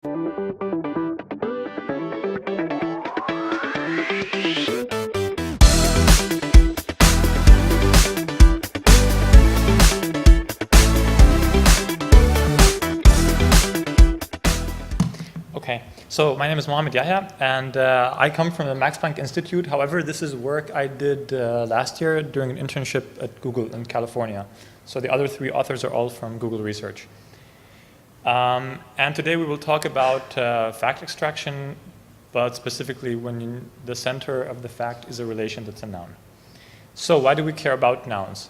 Okay, so my name is Mohamed Yahya, and I come from the Max Planck Institute. However, this is work I did last year during an internship at Google in California. So the other three authors are all from Google Research. And today we will talk about fact extraction, but specifically when the center of the fact is a relation that's a noun. So why do we care about nouns?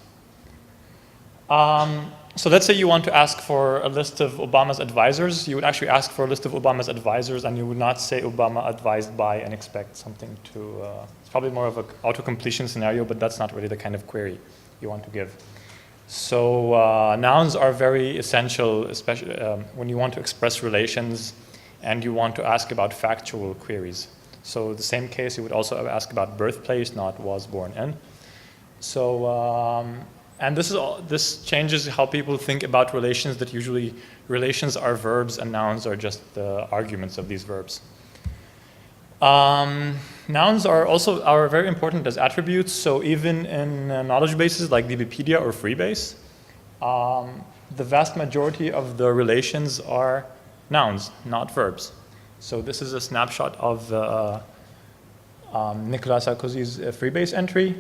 So let's say you want to ask for a list of Obama's advisors. You would actually ask for a list of Obama's advisors, and you would not say Obama advised by and expect something to, it's probably more of an auto-completion scenario, but that's not really the kind of query you want to give. So nouns are very essential, especially when you want to express relations and you want to ask about factual queries. So the same case, you would also ask about birthplace, not was born in. So, and this changes how people think about relations, that usually relations are verbs and nouns are just the arguments of these verbs. Nouns are very important as attributes. So even in knowledge bases like DBpedia or Freebase, the vast majority of the relations are nouns, not verbs. So this is a snapshot of Nicolas Sarkozy's Freebase entry.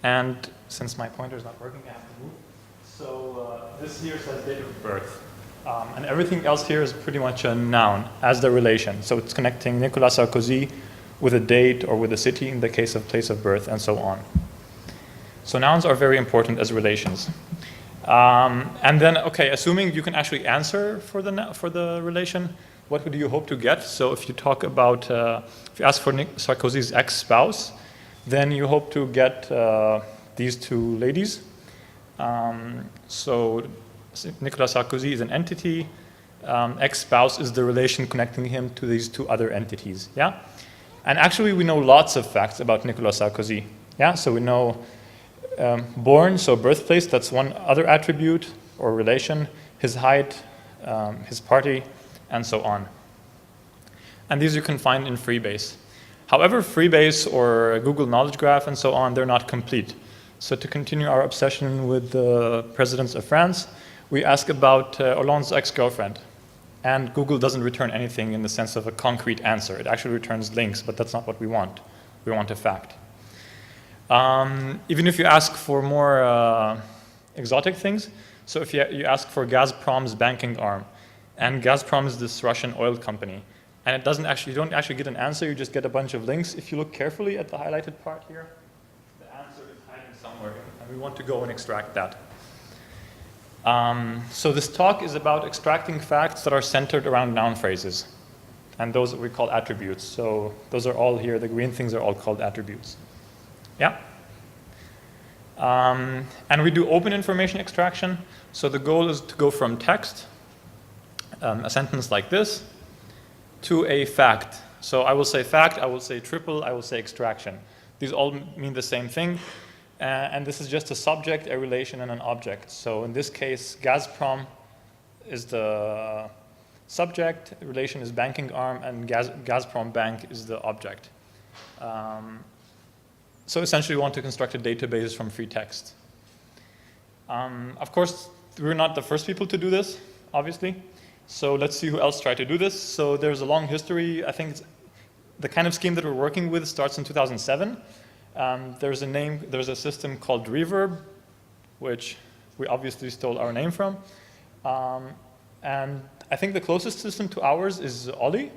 And since my pointer is not working, I have to move. So this here says date of birth. And everything else here is pretty much a noun as the relation. So it's connecting Nicolas Sarkozy with a date or with a city in the case of place of birth and so on. So nouns are very important as relations. And then, okay, assuming you can actually answer for the relation, what do you hope to get? So if you talk about, if you ask for Sarkozy's ex-spouse, then you hope to get these two ladies. So Nicolas Sarkozy is an entity. Ex-spouse is the relation connecting him to these two other entities. Yeah, and actually we know lots of facts about Nicolas Sarkozy. Yeah, so we know born, so birthplace. That's one other attribute or relation. His height, his party, and so on. And these you can find in Freebase. However, Freebase or Google Knowledge Graph and so on, they're not complete. So to continue our obsession with the presidents of France, we ask about Alon's ex-girlfriend. And Google doesn't return anything in the sense of a concrete answer. It actually returns links, but that's not what we want. We want a fact. Even if you ask for more exotic things, so if you ask for Gazprom's banking arm, and Gazprom is this Russian oil company, and it doesn't actually, you don't actually get an answer, you just get a bunch of links. If you look carefully at the highlighted part here, the answer is hiding somewhere, and we want to go and extract that. So this talk is about extracting facts that are centered around noun phrases, and those we call attributes. So those are all here, the green things are all called attributes. Yeah? And we do open information extraction. So the goal is to go from text, a sentence like this, to a fact. So I will say fact, I will say triple, I will say extraction. These all mean the same thing. And this is just a subject, a relation, and an object. So in this case, Gazprom is the subject, relation is banking arm, and Gazprom Bank is the object. So essentially we want to construct a database from free text. Of course, we're not the first people to do this, obviously. So let's see who else tried to do this. So there's a long history. I think the kind of scheme that we're working with starts in 2007. There's a system called Reverb, which we obviously stole our name from. And I think the closest system to ours is Ollie.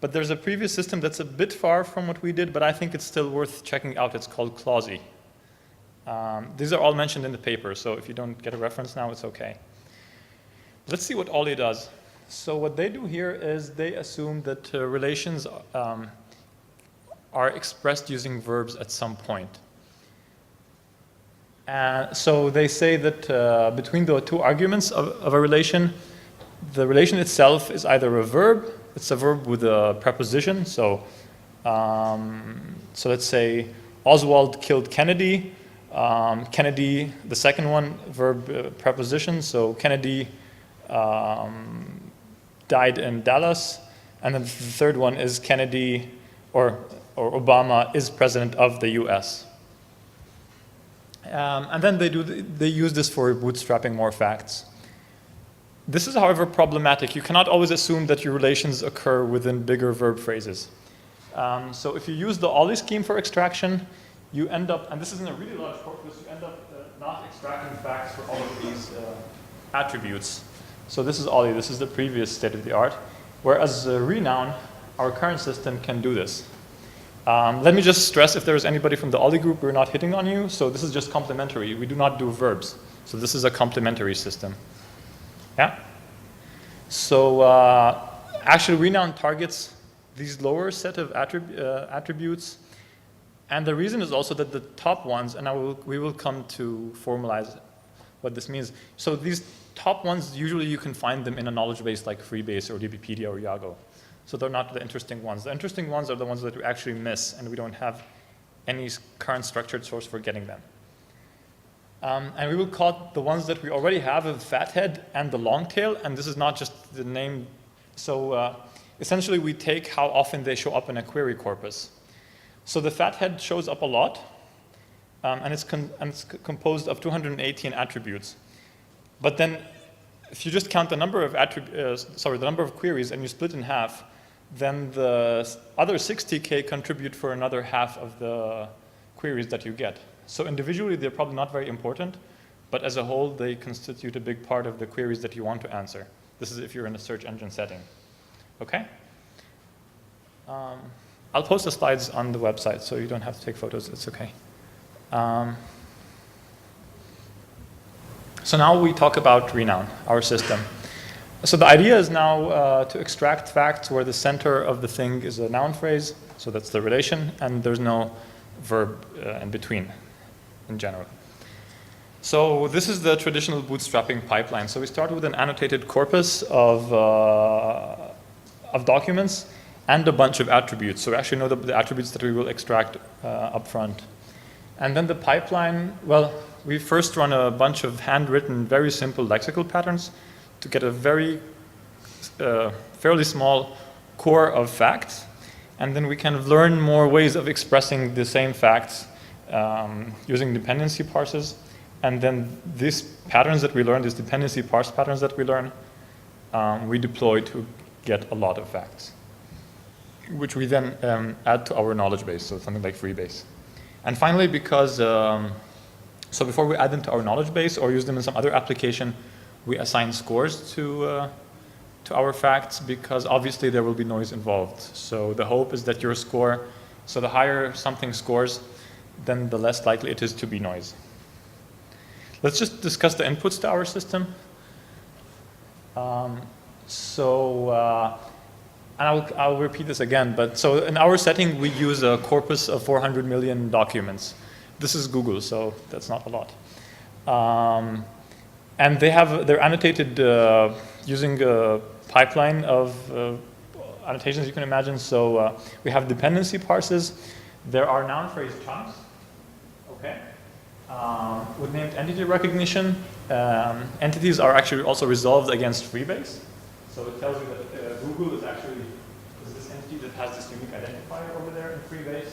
But there's a previous system that's a bit far from what we did, but I think it's still worth checking out. It's called Clausy. These are all mentioned in the paper, so if you don't get a reference now, it's okay. Let's see what Ollie does. So what they do here is they assume that relations are expressed using verbs at some point. So they say that between the two arguments of a relation, the relation itself is either a verb, it's a verb with a preposition. So let's say Oswald killed Kennedy. Kennedy, the second one, verb preposition. So Kennedy died in Dallas. And then the third one is Kennedy or Obama is president of the US. And then they use this for bootstrapping more facts. This is, however, problematic. You cannot always assume that your relations occur within bigger verb phrases. So if you use the Ollie scheme for extraction, you end up, and this is in a really large corpus, you end up not extracting facts for all of these attributes. So this is Ollie, this is the previous state of the art. Whereas ReNoun, our current system, can do this. Let me just stress, if there's anybody from the Ollie group, we're not hitting on you. So this is just complementary. We do not do verbs. So this is a complementary system. Yeah? So actually, ReNoun targets these lower set of attributes. And the reason is also that the top ones, and we will come to formalize what this means. So these top ones, usually you can find them in a knowledge base like Freebase or DBpedia or Yago. So they're not the interesting ones. The interesting ones are the ones that we actually miss, and we don't have any current structured source for getting them. And we will call the ones that we already have a fathead and the long tail, and this is not just the name. So essentially, we take how often they show up in a query corpus. So the fathead shows up a lot, and it's composed of 218 attributes. But then, if you just count the number of the number of queries, and you split in half, then the other 60K contribute for another half of the queries that you get. So individually, they're probably not very important, but as a whole, they constitute a big part of the queries that you want to answer. This is if you're in a search engine setting. Okay? I'll post the slides on the website, so you don't have to take photos. It's okay. So now we talk about ReNoun, our system. So the idea is now to extract facts where the center of the thing is a noun phrase, so that's the relation, and there's no verb in between in general. So this is the traditional bootstrapping pipeline. So we start with an annotated corpus of documents and a bunch of attributes. So we actually know the attributes that we will extract up front. And then the pipeline, well, we first run a bunch of handwritten, very simple lexical patterns to get a very fairly small core of facts. And then we kind of learn more ways of expressing the same facts using dependency parsers. And then these patterns that we learn, these dependency parse patterns that we learn, we deploy to get a lot of facts, which we then add to our knowledge base, so something like Freebase. And finally, because, so before we add them to our knowledge base or use them in some other application, we assign scores to our facts, because obviously there will be noise involved. So the hope is that your score, so the higher something scores, then the less likely it is to be noise. Let's just discuss the inputs to our system. And I'll repeat this again, but so in our setting, we use a corpus of 400 million documents. This is Google, so that's not a lot. And they're annotated using a pipeline of annotations you can imagine. So we have dependency parses. There are noun phrase chunks, okay, with named entity recognition. Entities are actually also resolved against Freebase. So it tells you that Google is this entity that has this unique identifier over there in Freebase.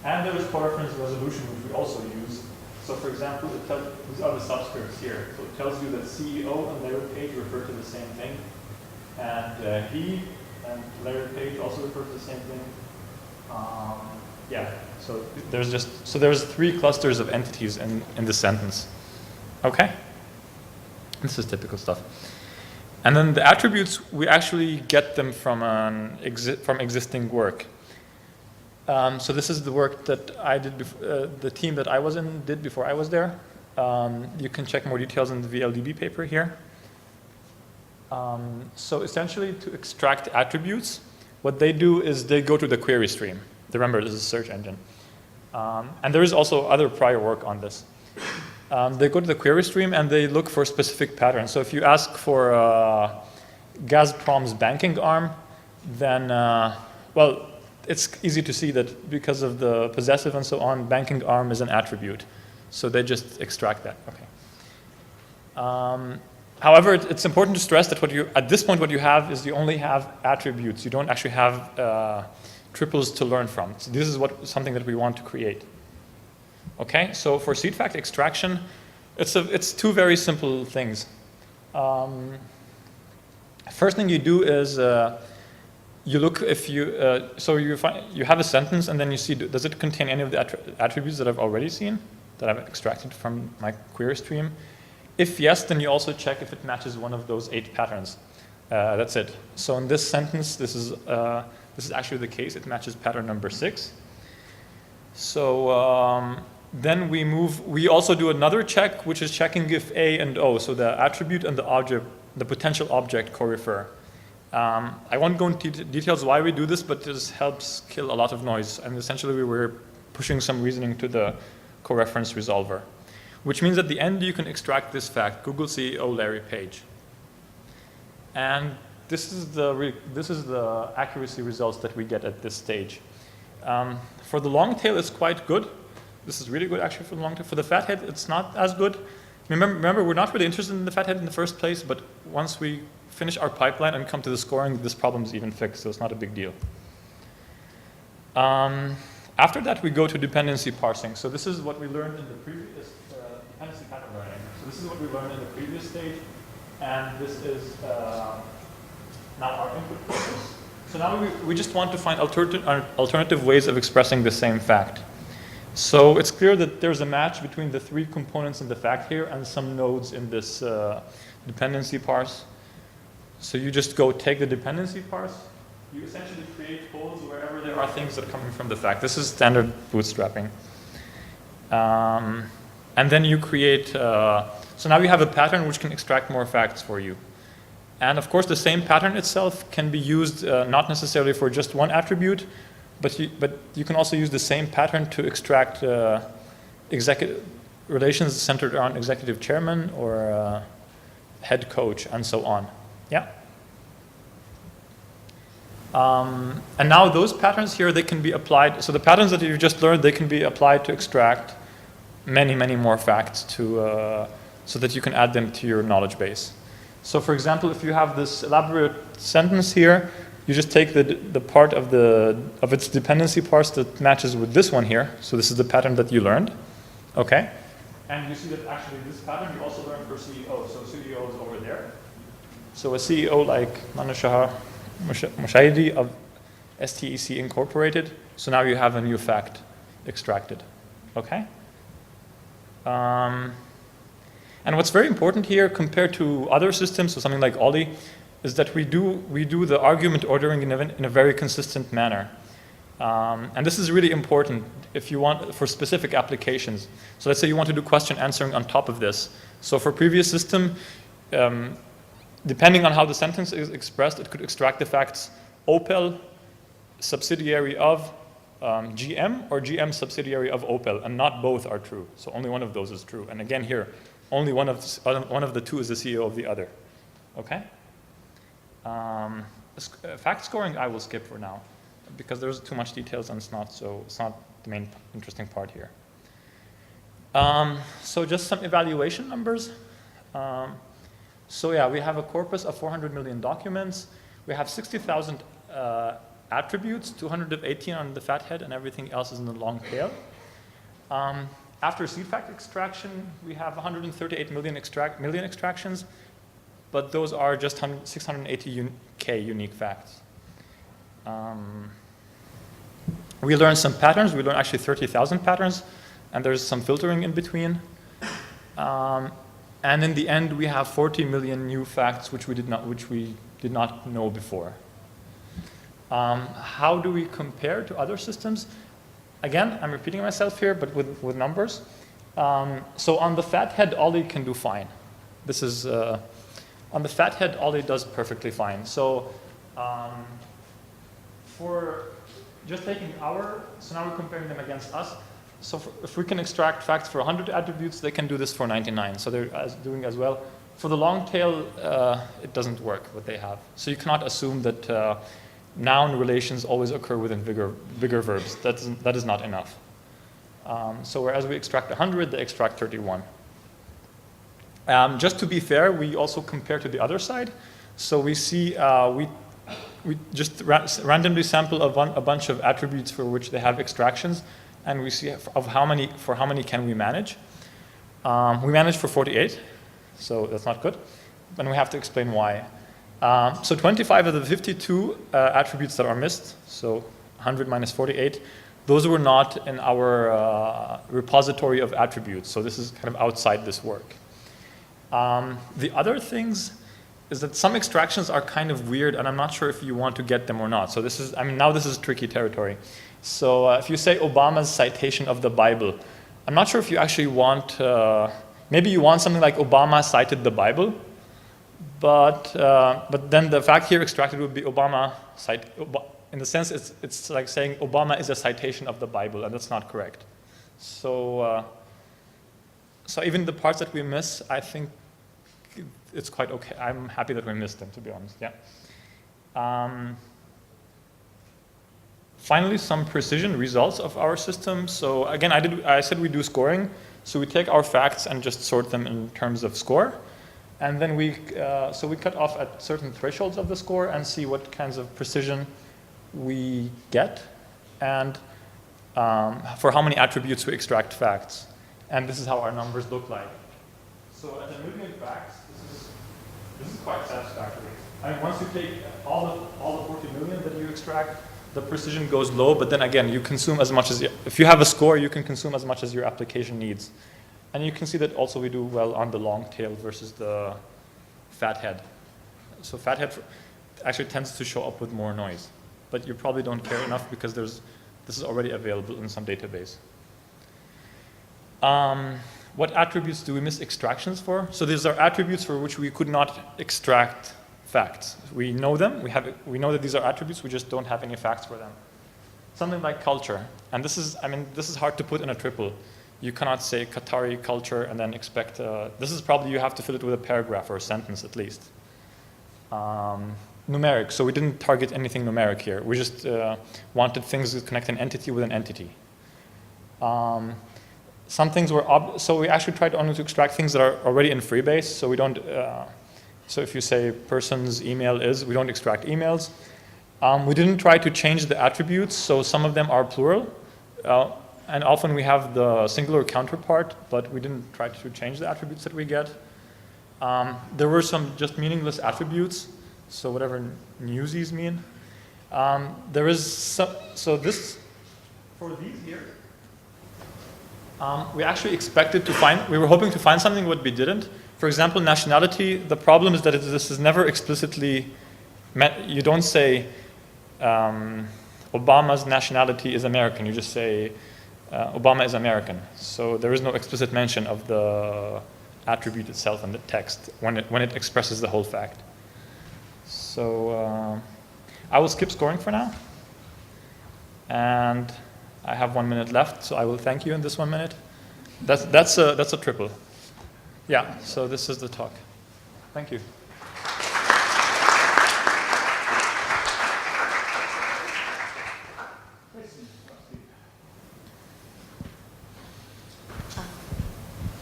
And there is coreference resolution, which we also use. So for example, these are the subscripts here. So it tells you that CEO and Larry Page refer to the same thing. And he and Larry Page also refer to the same thing. Yeah, so there's 3 clusters of entities in this sentence. Okay? This is typical stuff. And then the attributes, we actually get them from existing work. So this is the work that I did, the team that I was in did before I was there. You can check more details in the VLDB paper here. So essentially, to extract attributes, what they do is they go to the query stream. Remember, this is a search engine. And there is also other prior work on this. They go to the query stream and they look for specific patterns. So if you ask for Gazprom's banking arm, then, well, it's easy to see that because of the possessive and so on, banking arm is an attribute. So they just extract that. Okay. However, it's important to stress that at this point what you have is you only have attributes. You don't actually have triples to learn from. So this is something that we want to create. Okay, so for seed fact extraction, it's two very simple things. First thing you do is you look if you so you have a sentence and then you see, does it contain any of the attributes that I've already seen, that I've extracted from my query stream? If yes, then you also check if it matches one of those 8 patterns. That's it. So in this sentence, this is actually the case. It matches pattern number 6. So then we also do another check, which is checking if A and O, so the attribute and the object, the potential object co-refer. I won't go into details why we do this, but this helps kill a lot of noise. And essentially, we were pushing some reasoning to the co-reference resolver, which means at the end you can extract this fact: Google CEO Larry Page. And this is the accuracy results that we get at this stage. For the long tail, it's quite good. This is really good actually for the long tail. For the fathead, it's not as good. Remember, we're not really interested in the fathead in the first place, but once we finish our pipeline and come to the scoring, this problem is even fixed, so it's not a big deal. After that, we go to dependency parsing. So this is what we learned in the previous dependency pattern learning. So this is what we learned in the previous stage, and this is now our input process. So now we just want to find alternative ways of expressing the same fact. So it's clear that there's a match between the 3 components in the fact here and some nodes in this dependency parse. So you just go take the dependency parse. You essentially create holes wherever there are things that are coming from the fact. This is standard bootstrapping. And then you create, so now you have a pattern which can extract more facts for you. And of course, the same pattern itself can be used not necessarily for just one attribute, but you can also use the same pattern to extract relations centered around executive chairman or head coach and so on. Yeah. And now those patterns here, they can be applied. So the patterns that you've just learned, they can be applied to extract many, many more facts so that you can add them to your knowledge base. So for example, if you have this elaborate sentence here, you just take the part of its dependency parse that matches with this one here. So this is the pattern that you learned, okay? And you see that actually this pattern you also learned for CEO. So CEO is over there. So a CEO like Manashah Mushahidi of STEC Incorporated. So now you have a new fact extracted, okay? And what's very important here compared to other systems, so something like Ollie, is that we do the argument ordering in a very consistent manner. And this is really important if you want for specific applications. So let's say you want to do question answering on top of this. So for previous system, depending on how the sentence is expressed, it could extract the facts Opel, subsidiary of GM, or GM subsidiary of Opel, and not both are true. So only one of those is true. And again here, only one of the two is the CEO of the other. Okay? Fact scoring I will skip for now, because there's too much details and it's not the main interesting part here. So just some evaluation numbers. So yeah, we have a corpus of 400 million documents. We have 60,000 attributes, 218 on the fathead, and everything else is in the long tail. After seed fact extraction, we have 138 million extractions, but those are just 680K unique facts. We learned some patterns. We learned actually 30,000 patterns, and there's some filtering in between. And in the end, we have 40 million new facts which we did not know before. How do we compare to other systems? Again, I'm repeating myself here, but with numbers. So on the fathead, Ollie can do fine. This is on the fathead, Ollie does perfectly fine. So for just taking so now we're comparing them against us. So if we can extract facts for 100 attributes, they can do this for 99. So they're doing as well. For the long tail, it doesn't work, what they have. So you cannot assume that noun relations always occur within bigger verbs. That is not enough. So whereas we extract 100, they extract 31. Just to be fair, we also compare to the other side. So we see, we just randomly sample a bunch of attributes for which they have extractions, and we see for how many can we manage. We managed for 48, so that's not good, and we have to explain why. So 25 of the 52 attributes that are missed, so 100 minus 48, those were not in our repository of attributes, so this is kind of outside this work. The other things is that some extractions are kind of weird, and I'm not sure if you want to get them or not. So this is, I mean, now this is tricky territory. So if you say Obama's citation of the Bible, I'm not sure if you actually want, maybe you want something like Obama cited the Bible, but then the fact here extracted would be Obama cite, in the sense it's like saying Obama is a citation of the Bible, and that's not correct. So, so even the parts that we miss, I think it's quite okay. I'm happy that we missed them, to be honest, yeah. Finally, some precision results of our system. So again, I said we do scoring. So we take our facts and just sort them in terms of score. And then so we cut off at certain thresholds of the score and see what kinds of precision we get and for how many attributes we extract facts. And this is how our numbers look like. So at 1 million facts, this is quite satisfactory. I mean, once you take all the 40 million that you extract, the precision goes low, but then again, you consume as much as, if you have a score, you can consume as much as your application needs. And you can see that also we do well on the long tail versus the fat head. So fat head actually tends to show up with more noise, but you probably don't care enough because this is already available in some database. What attributes do we miss extractions for? So these are attributes for which we could not extract facts. We know them, we know that these are attributes, we just don't have any facts for them. Something like culture, and this is hard to put in a triple. You cannot say Qatari culture and then expect, this is probably, you have to fill it with a paragraph or a sentence at least. Numeric, so we didn't target anything numeric here. We just wanted things that connect an entity with an entity. Some things were, so we actually tried only to extract things that are already in Freebase, so we don't, so if you say person's email is, we don't extract emails. We didn't try to change the attributes, so some of them are plural, and often we have the singular counterpart, but we didn't try to change the attributes that we get. There were some just meaningless attributes, so whatever newsies mean. There is some, so this, for these here, we actually expected to find, we were hoping to find something, but we didn't. For example, nationality, the problem is that this is never explicitly, you don't say Obama's nationality is American, you just say Obama is American. So there is no explicit mention of the attribute itself in the text when it expresses the whole fact. So I will skip scoring for now. And I have 1 minute left, so I will thank you in this 1 minute. That's a triple. Yeah, so this is the talk. Thank you.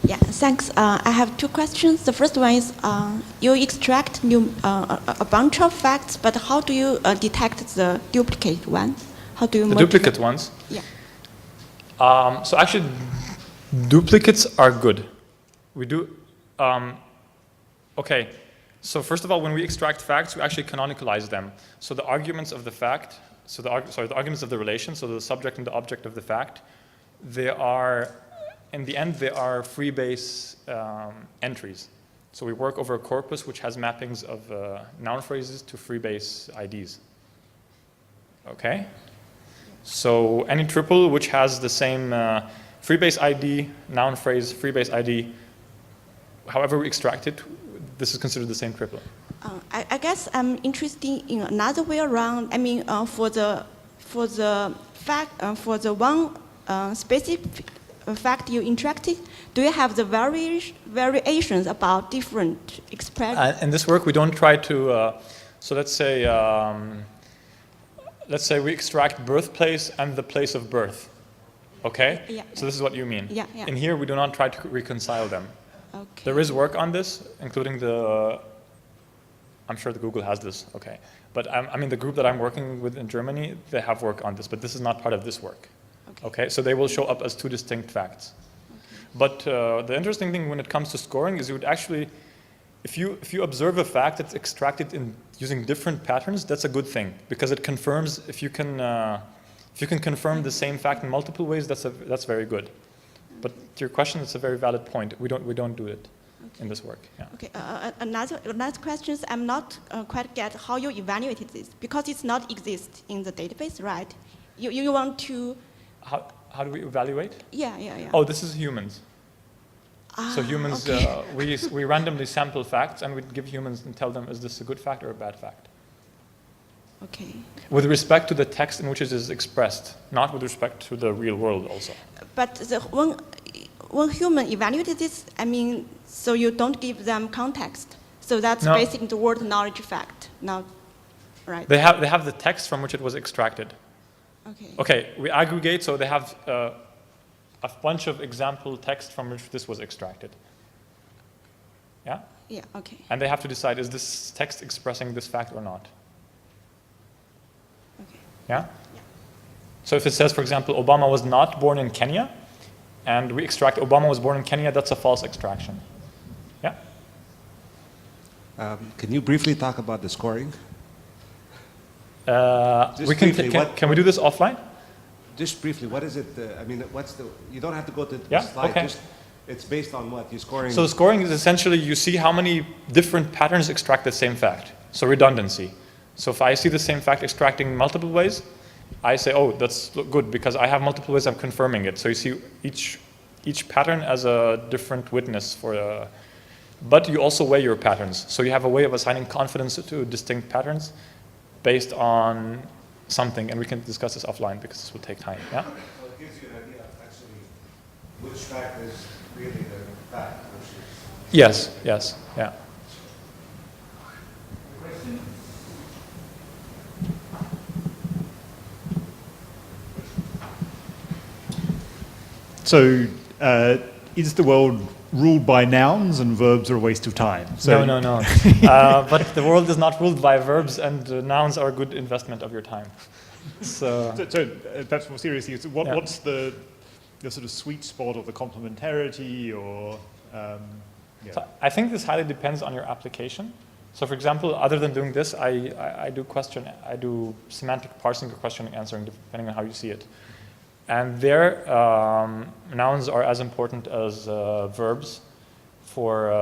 Yeah, thanks. I have two questions. The first one is, you extract a bunch of facts, but how do you detect the duplicate ones? How do you the duplicate ones? Yeah. So actually, duplicates are good. We do, okay. So first of all, when we extract facts, we actually canonicalize them. So the arguments of the fact, the arguments of the relation, so the subject and the object of the fact, they are, in the end, they are Freebase entries. So we work over a corpus which has mappings of noun phrases to Freebase IDs. Okay? So any triple which has the same Freebase ID, noun phrase, Freebase ID, however we extract it, this is considered the same triple. I guess I'm interested in another way around. I mean, for the fact, for the one specific fact you interacted, do you have the variations about different expressions? In this work, we don't try to. So let's say we extract birthplace and the place of birth. Okay? Yeah. So this is what you mean. Yeah, yeah. In here, we do not try to reconcile them. Okay. There is work on this, including the, I'm sure the Google has this, okay. But I mean, the group that I'm working with in Germany, they have work on this, but this is not part of this work. Okay, so they will show up as two distinct facts. Okay. But the interesting thing when it comes to scoring is you would actually, if you observe a fact that's extracted in using different patterns, that's a good thing, because it confirms, if you can confirm the same fact in multiple ways, that's very good. But to your question, it's a very valid point. We don't do it in this work. Yeah. Okay. Another question is, I'm not quite get how you evaluated this, because it's not exist in the database, right? You want to. How do we evaluate? Yeah. Oh, this is humans. So humans, okay. we randomly sample facts and we give humans and tell them, is this a good fact or a bad fact? Okay. With respect to the text in which it is expressed, not with respect to the real world also. But when human evaluated this, I mean, so you don't give them context. So that's No. basically the word knowledge fact, not right? They have the text from which it was extracted. Okay. Okay, we aggregate, so they have a bunch of example text from which this was extracted. Yeah? Yeah, okay. And they have to decide, is this text expressing this fact or not? Okay. Yeah? So if it says, for example, Obama was not born in Kenya, and we extract Obama was born in Kenya, that's a false extraction. Yeah? Can you briefly talk about the scoring? We can we do this offline? Just briefly, what is it? I mean, you don't have to go to the Yeah? slide. Okay. Just, it's based on what? You're scoring? So the scoring is essentially you see how many different patterns extract the same fact. So redundancy. So if I see the same fact extracting multiple ways, I say, oh, that's good because I have multiple ways of confirming it. So you see each pattern as a different witness for but you also weigh your patterns. So you have a way of assigning confidence to distinct patterns based on something, and we can discuss this offline because this will take time. Yeah. So it gives you an idea of actually which fact is really the fact. Yes. Yeah. So, is the world ruled by nouns and verbs are a waste of time? So No. But the world is not ruled by verbs, and nouns are a good investment of your time. So perhaps more seriously, what's the sort of sweet spot or the complementarity or? So I think this highly depends on your application. So for example, other than doing this, I do semantic parsing or question answering depending on how you see it. And there, nouns are as important as verbs for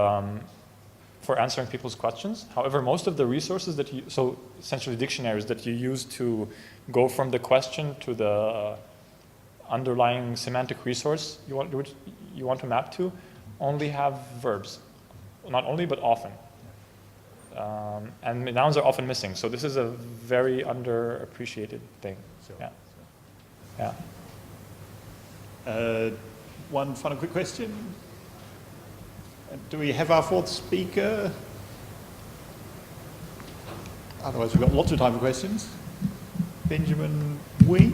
answering people's questions. However, most of the resources so essentially dictionaries that you use to go from the question to the underlying semantic resource you want to map to, only have verbs. Not only, but often. And nouns are often missing. So this is a very underappreciated thing. Sure. Yeah. One final quick question. Do we have our fourth speaker? Otherwise, we've got lots of time for questions. Benjamin Whang.